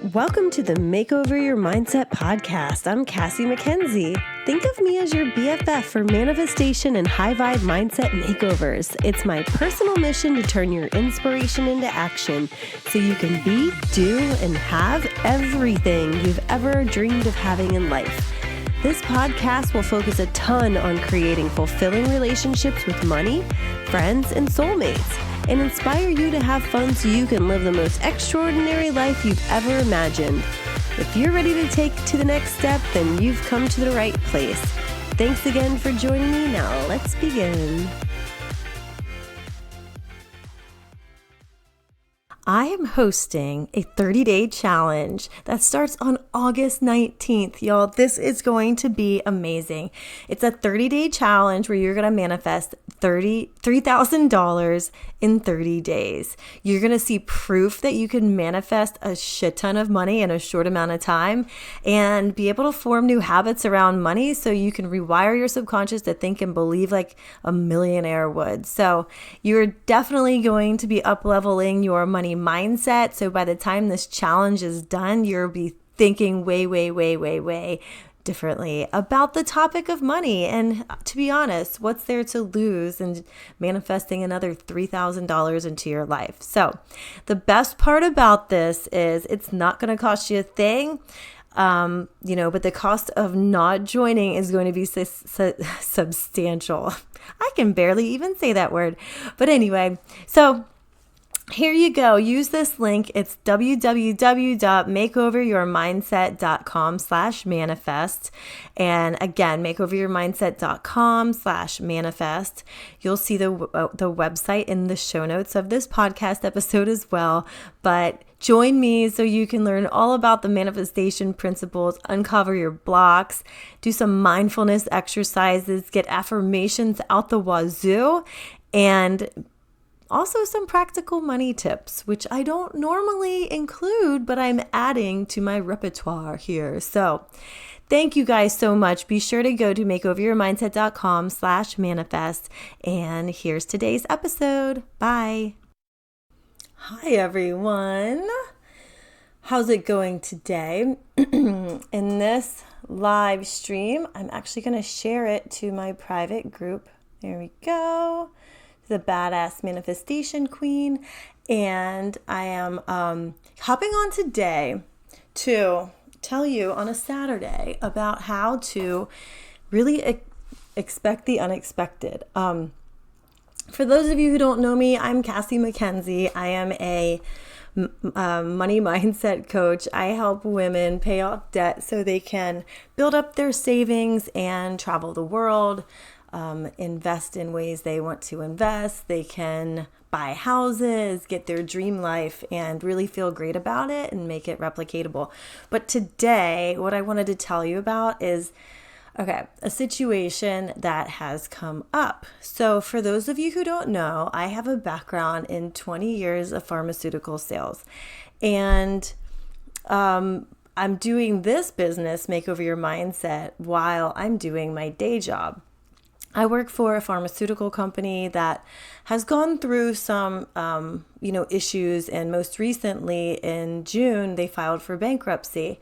Welcome to the Makeover Your Mindset podcast. I'm Cassie McKenzie. Think of me as your BFF for manifestation and high vibe mindset makeovers. It's my personal mission to turn your inspiration into action so you can be, do, and have everything you've ever dreamed of having in life. This podcast will focus a ton on creating fulfilling relationships with money, friends, and soulmates, and inspire you to have fun so you can live the most extraordinary life you've ever imagined. If you're ready to take to the next step, then you've come to the right place. Thanks again for joining me. Now let's begin. I am hosting a 30-day challenge that starts on August 19th. Y'all, this is going to be amazing. It's a 30-day challenge where you're going to manifest $3,000 in 30 days. You're going to see proof that you can manifest a shit ton of money in a short amount of time and be able to form new habits around money so you can rewire your subconscious to think and believe like a millionaire would. So you're definitely going to be up-leveling your money mindset. So by the time this challenge is done, you'll be thinking way differently about the topic of money. And to be honest, what's there to lose in manifesting another $3,000 into your life? So the best part about this is it's not going to cost you a thing. But the cost of not joining is going to be substantial. I can barely even say that word. But anyway, so here you go. Use this link. It's www.makeoveryourmindset.com/manifest. And again, makeoveryourmindset.com/manifest. You'll see the website in the show notes of this podcast episode as well. But join me so you can learn all about the manifestation principles, uncover your blocks, do some mindfulness exercises, get affirmations out the wazoo, and also some practical money tips, which I don't normally include, but I'm adding to my repertoire here. So thank you guys so much. Be sure to go to makeoveryourmindset.com/manifest. And here's today's episode. Bye. Hi, everyone. How's it going today? In this live stream, I'm actually going to share it to my private group. There we go. The Badass Manifestation Queen. And I am hopping on today to tell you on a Saturday about how to really expect the unexpected. For those of you who don't know me, I'm Cassie McKenzie. I am a money mindset coach. I help women pay off debt so they can build up their savings and travel the world, invest in ways they want to invest. They can buy houses, get their dream life, and really feel great about it and make it replicatable. But today, what I wanted to tell you about is a situation that has come up. So for those of you who don't know, I have a background in 20 years of pharmaceutical sales. And I'm doing this business, Make Over Your Mindset, while I'm doing my day job. I work for a pharmaceutical company that has gone through some, issues. And most recently in June, they filed for bankruptcy.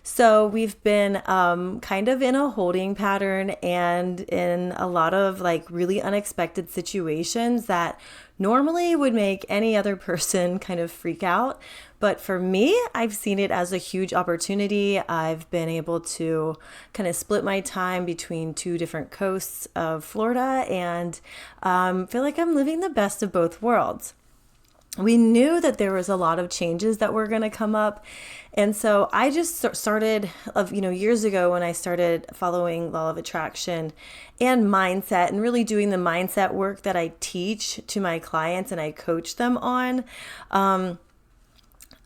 So we've been kind of in a holding pattern and in a lot of like really unexpected situations that normally would make any other person kind of freak out. But for me, I've seen it as a huge opportunity. I've been able to kind of split my time between two different coasts of Florida and feel like I'm living the best of both worlds. We knew that there was a lot of changes that were going to come up. And so I just started years ago when I started following law of attraction and mindset and really doing the mindset work that I teach to my clients and I coach them on.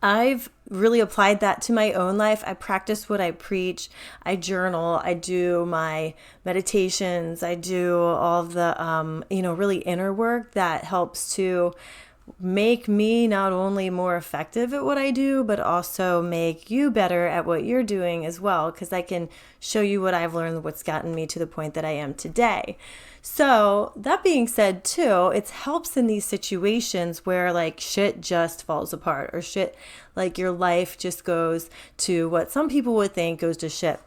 I've really applied that to my own life. I practice what I preach. I journal. I do my meditations. I do all of the, really inner work that helps to make me not only more effective at what I do, but also make you better at what you're doing as well, because I can show you what I've learned, what's gotten me to the point that I am today. So that being said too, it helps in these situations where like shit just falls apart, or shit, like your life just goes to what some people would think goes to shit.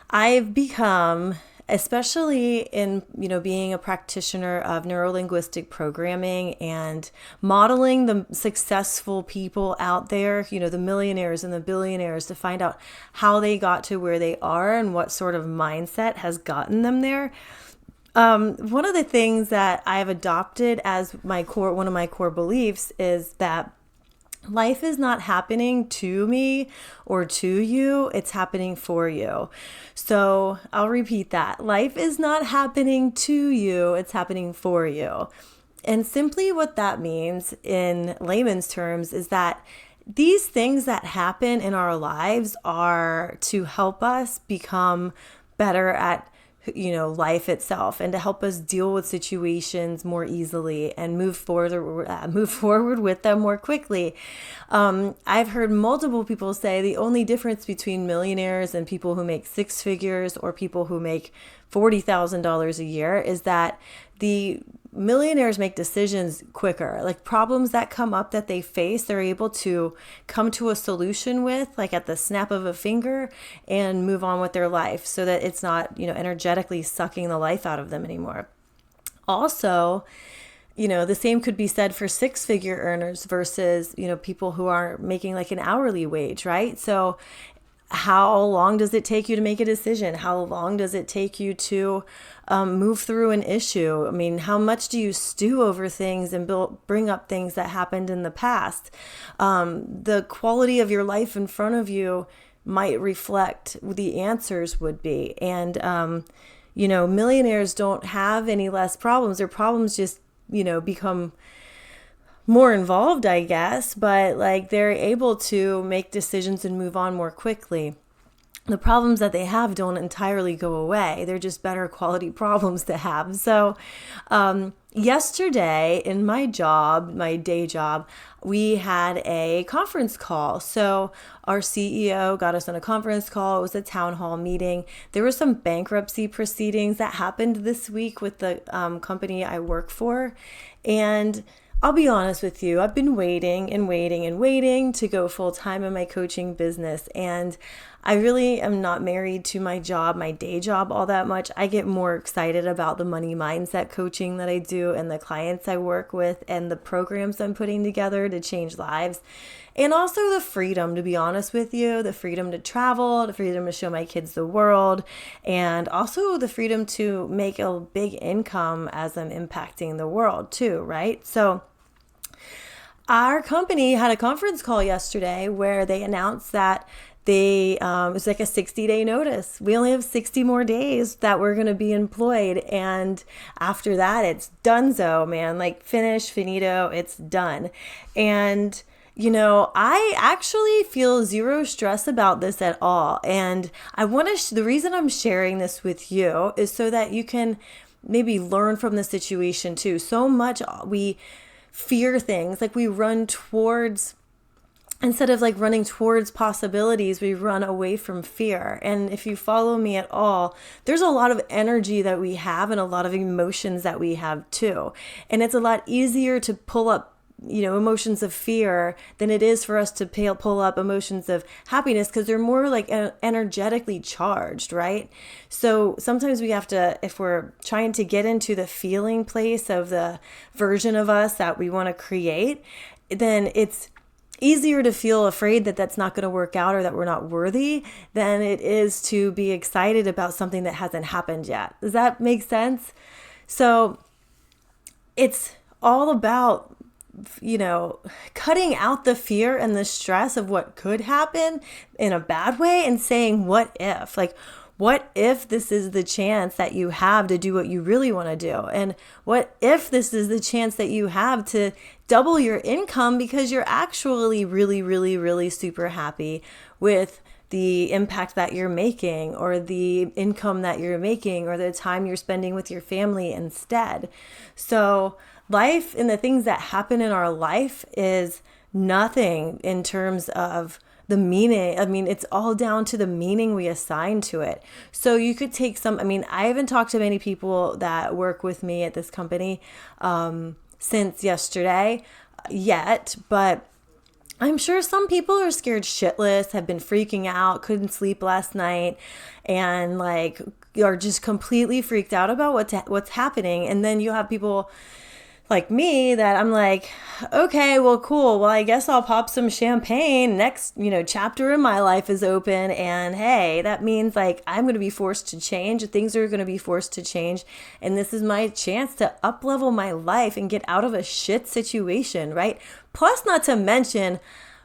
I've become, especially in, being a practitioner of neuro-linguistic programming and modeling the successful people out there, the millionaires and the billionaires, to find out how they got to where they are and what sort of mindset has gotten them there. One of the things that I've adopted as one of my core beliefs is that life is not happening to me or to you, it's happening for you. So I'll repeat that. Life is not happening to you, it's happening for you. And simply what that means in layman's terms is that these things that happen in our lives are to help us become better at life itself, and to help us deal with situations more easily and move forward with them more quickly. I've heard multiple people say the only difference between millionaires and people who make six figures or people who make $40,000 a year is that the millionaires make decisions quicker. Like problems that come up that they face, they're able to come to a solution with, like at the snap of a finger, and move on with their life so that it's not, energetically sucking the life out of them anymore. Also, the same could be said for six-figure earners versus, people who are making like an hourly wage, right? So how long does it take you to make a decision? How long does it take you to move through an issue? I mean, how much do you stew over things and bring up things that happened in the past? The quality of your life in front of you might reflect what the answers would be. And, millionaires don't have any less problems. Their problems just, become more involved, I guess, but like they're able to make decisions and move on more quickly. The problems that they have don't entirely go away. They're just better quality problems to have. So yesterday in my day job, we had a conference call. So our CEO got us on a conference call. It was a town hall meeting. There were some bankruptcy proceedings that happened this week with the company I work for. And I'll be honest with you, I've been waiting to go full time in my coaching business. And I really am not married to my day job all that much. I get more excited about the money mindset coaching that I do and the clients I work with and the programs I'm putting together to change lives. And also the freedom, to be honest with you, the freedom to travel, the freedom to show my kids the world, and also the freedom to make a big income as I'm impacting the world too, right? So our company had a conference call yesterday where they announced that it was like a 60-day notice. We only have 60 more days that we're going to be employed. And after that, it's donezo, man. Like finito, it's done. And I actually feel zero stress about this at all. And the reason I'm sharing this with you is so that you can maybe learn from the situation too. So much we fear things, like we run towards, instead of like running towards possibilities, we run away from fear. And if you follow me at all, there's a lot of energy that we have and a lot of emotions that we have too. And it's a lot easier to pull up emotions of fear than it is for us to pull up emotions of happiness, because they're more like energetically charged, right? So sometimes we have to, if we're trying to get into the feeling place of the version of us that we want to create, then it's easier to feel afraid that that's not going to work out or that we're not worthy than it is to be excited about something that hasn't happened yet. Does that make sense? So it's all about cutting out the fear and the stress of what could happen in a bad way and saying, what if? Like, what if this is the chance that you have to do what you really want to do? And what if this is the chance that you have to double your income because you're actually really, really, really super happy with the impact that you're making, or the income that you're making, or the time you're spending with your family instead? So life and the things that happen in our life is nothing in terms of the meaning. I mean, it's all down to the meaning we assign to it. So you could take I haven't talked to many people that work with me at this company since yesterday yet, but I'm sure some people are scared shitless, have been freaking out, couldn't sleep last night, and like are just completely freaked out about what's happening. And then you have people like me that I'm like, okay, well, cool. Well, I guess I'll pop some champagne. Next, chapter in my life is open. And hey, that means like I'm going to be forced to change. Things are going to be forced to change. And this is my chance to up level my life and get out of a shit situation, right? Plus, not to mention,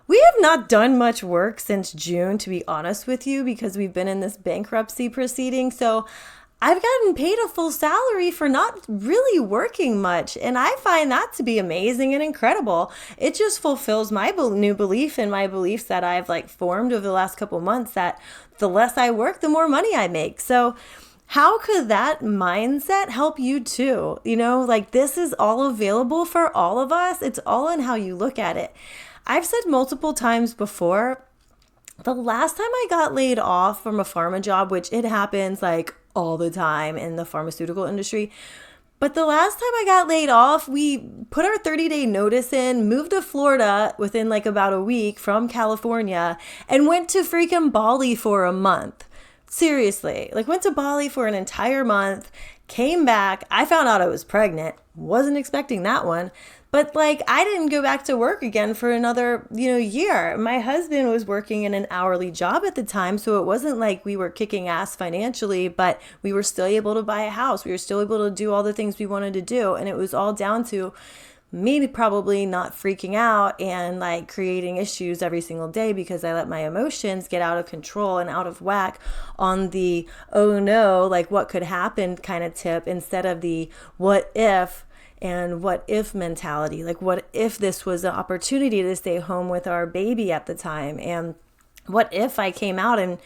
we have not done much work since June, to be honest with you, because we've been in this bankruptcy proceeding. So I've gotten paid a full salary for not really working much. And I find that to be amazing and incredible. It just fulfills my new belief and my beliefs that I've like formed over the last couple months that the less I work, the more money I make. So how could that mindset help you too? Like this is all available for all of us. It's all in how you look at it. I've said multiple times before, the last time I got laid off from a pharma job, which it happens like all the time in the pharmaceutical industry. But the last time I got laid off, we put our 30-day notice in, moved to Florida within like about a week from California, and went to freaking Bali for a month. Seriously, like went to Bali for an entire month, came back. I found out I was pregnant. Wasn't expecting that one. But like I didn't go back to work again for another, year. My husband was working in an hourly job at the time, so it wasn't like we were kicking ass financially, but we were still able to buy a house. We were still able to do all the things we wanted to do, and it was all down to maybe probably not freaking out and like creating issues every single day because I let my emotions get out of control and out of whack on the oh no, like what could happen kind of tip instead of the what if and what if mentality. Like what if this was an opportunity to stay home with our baby at the time, and what if I came out and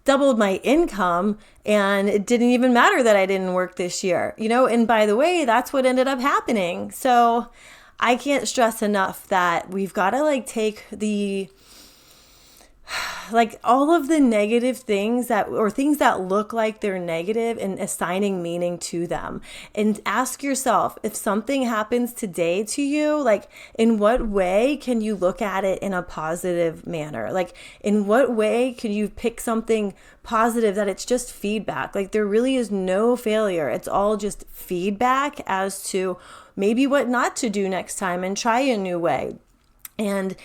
doubled my income and it didn't even matter that I didn't work this year, and by the way, that's what ended up happening. So I can't stress enough that we've got to like take all of the negative things or things that look like they're negative and assigning meaning to them, and ask yourself, if something happens today to you, like in what way can you look at it in a positive manner? Like in what way can you pick something positive that it's just feedback? Like there really is no failure. It's all just feedback as to maybe what not to do next time and try a new way. And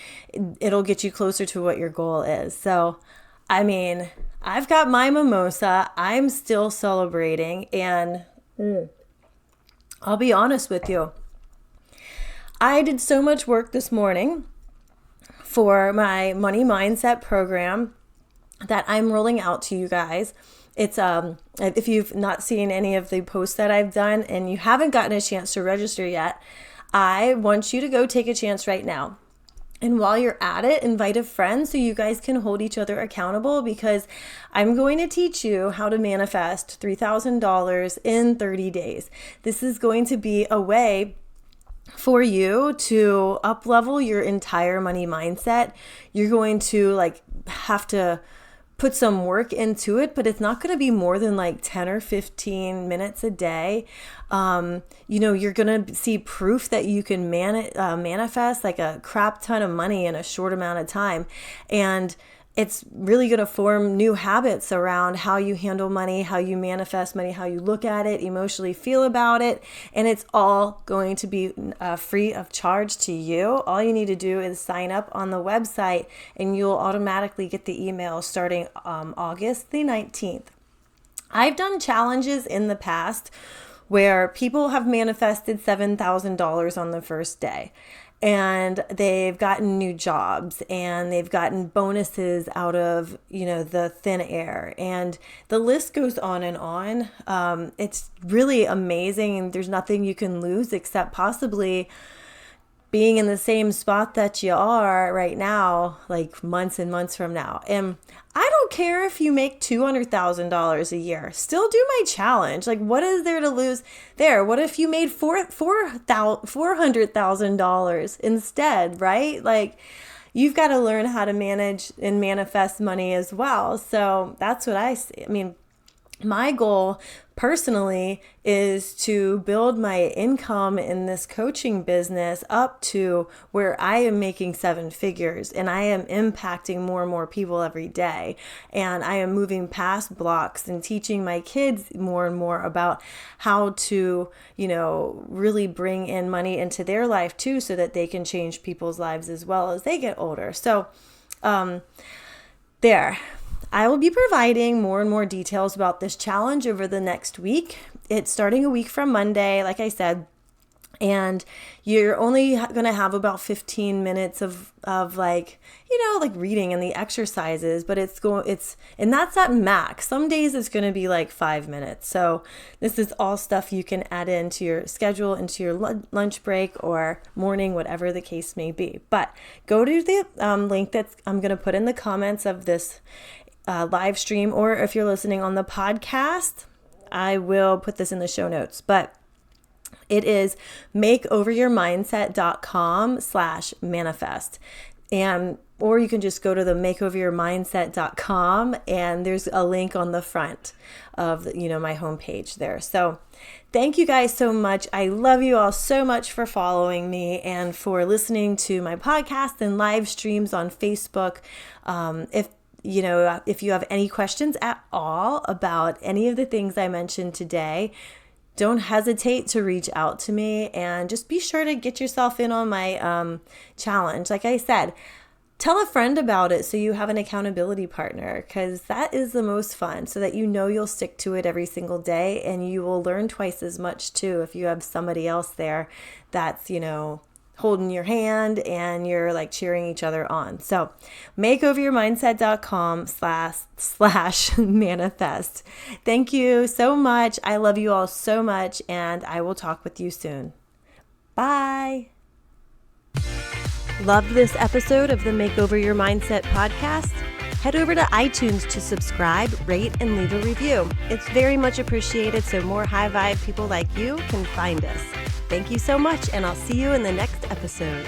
it'll get you closer to what your goal is. So, I've got my mimosa. I'm still celebrating. And I'll be honest with you. I did so much work this morning for my money mindset program that I'm rolling out to you guys. It's if you've not seen any of the posts that I've done and you haven't gotten a chance to register yet, I want you to go take a chance right now. And while you're at it, invite a friend so you guys can hold each other accountable, because I'm going to teach you how to manifest $3,000 in 30 days. This is going to be a way for you to up level your entire money mindset. You're going to have to put some work into it, but it's not going to be more than 10 or 15 minutes a day. You're going to see proof that you can manifest a crap ton of money in a short amount of time. And it's really going to form new habits around how you handle money, how you manifest money, how you look at it, emotionally feel about it. And it's all going to be free of charge to you. All you need to do is sign up on the website and you'll automatically get the email starting August the 19th. I've done challenges in the past where people have manifested $7,000 on the first day. And they've gotten new jobs and they've gotten bonuses out of, the thin air. And the list goes on and on. It's really amazing. And there's nothing you can lose except possibly being in the same spot that you are right now, like months and months from now. And I don't care if you make $200,000 a year, still do my challenge. Like, what is there to lose there? What if you made $400,000 instead, right? Like, you've got to learn how to manage and manifest money as well. So that's what I see. I mean, my goal personally is to build my income in this coaching business up to where I am making 7 figures and I am impacting more and more people every day. And I am moving past blocks and teaching my kids more and more about how to, really bring in money into their life too, so that they can change people's lives as well as they get older. So, there. I will be providing more and more details about this challenge over the next week. It's starting a week from Monday, like I said, and you're only going to have about 15 minutes of like reading and the exercises, but and that's at max. Some days it's going to be like 5 minutes. So this is all stuff you can add into your schedule, into your lunch break or morning, whatever the case may be. But go to the link that I'm going to put in the comments of this live stream, or if you're listening on the podcast, I will put this in the show notes, but it is makeoveryourmindset.com/manifest. Or you can just go to the makeoveryourmindset.com and there's a link on the front of my homepage there. So thank you guys so much. I love you all so much for following me and for listening to my podcast and live streams on Facebook. If you have any questions at all about any of the things I mentioned today, don't hesitate to reach out to me, and just be sure to get yourself in on my challenge. Like I said, tell a friend about it so you have an accountability partner, because that is the most fun, so that you'll stick to it every single day, and you will learn twice as much too if you have somebody else there that's, holding your hand and you're like cheering each other on. So makeoveryourmindset.com/manifest. Thank you so much. I love you all so much, and I will talk with you soon. Bye. Loved this episode of the Makeover Your Mindset podcast? Head over to iTunes to subscribe, rate, and leave a review. It's very much appreciated, so more high vibe people like you can find us. Thank you so much, and I'll see you in the next episode.